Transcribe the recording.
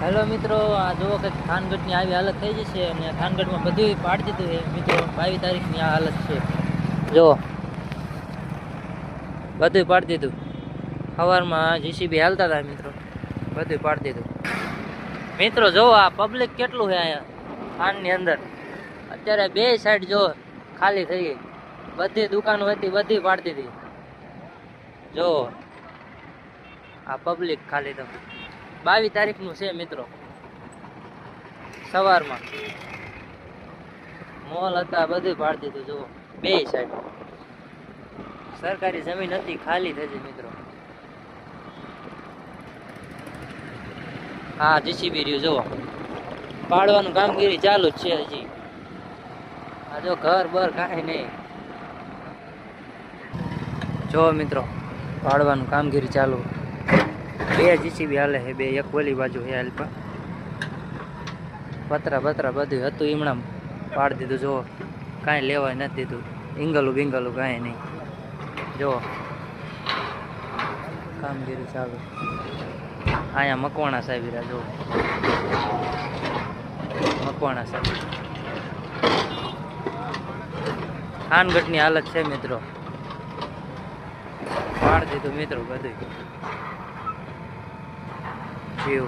Hello મિત્રો, આ જુઓ કે થાનગઢની આવી હાલત થઈ જશે અને થાનગઢમાં બધું પાડી દીધું છે મિત્રો. 22 તારીખની આ હાલત છે. જો બધું પાડી દીધું. સવારમાં જીસીબી હાલતા હતા મિત્રો, બધું પાડી દીધું. મિત્રો જો આ પબ્લિક કેટલું છે અહીંયા થાનની અંદર. અત્યારે બે સાઈડ જો ખાલી થઈ ગઈ, બધી દુકાનો હતી બધી પાડી દીધી. જો આ પબ્લિક ખાલી તો 22 તારીખનું છે મિત્રો. સવારમાં મોલ હતા બધું પાડી દીધું. જુઓ બે સાઈડ સરકારી જમીન હતી ખાલી થઈ ગઈ મિત્રો. હા જીસીબી રહ્યું જુઓ, પાડવાનું કામગીરી ચાલુ જ છે હજી. આ જો ઘર બર કાંઈ નહીં. જો મિત્રો પાડવાનું કામગીરી ચાલુ. બે જીસીબી હાલે છે, બે એક ઓલી બાજુ છે હાલ પર. પતરા બધું હતું ઈમણામ પાડી દીધું. જો કાંઈ લેવાય નથી દીધું, ઇંગલું બિંગલું કાંઈ નહીં. જો કામગીરી ચાલુ. અહીંયા મકવાણા સાહેબ રહ્યા. જો મકવાણા સાહેબ. થાનગઢની હાલત છે મિત્રો, પાડી દીધું મિત્રો બધું. જીવ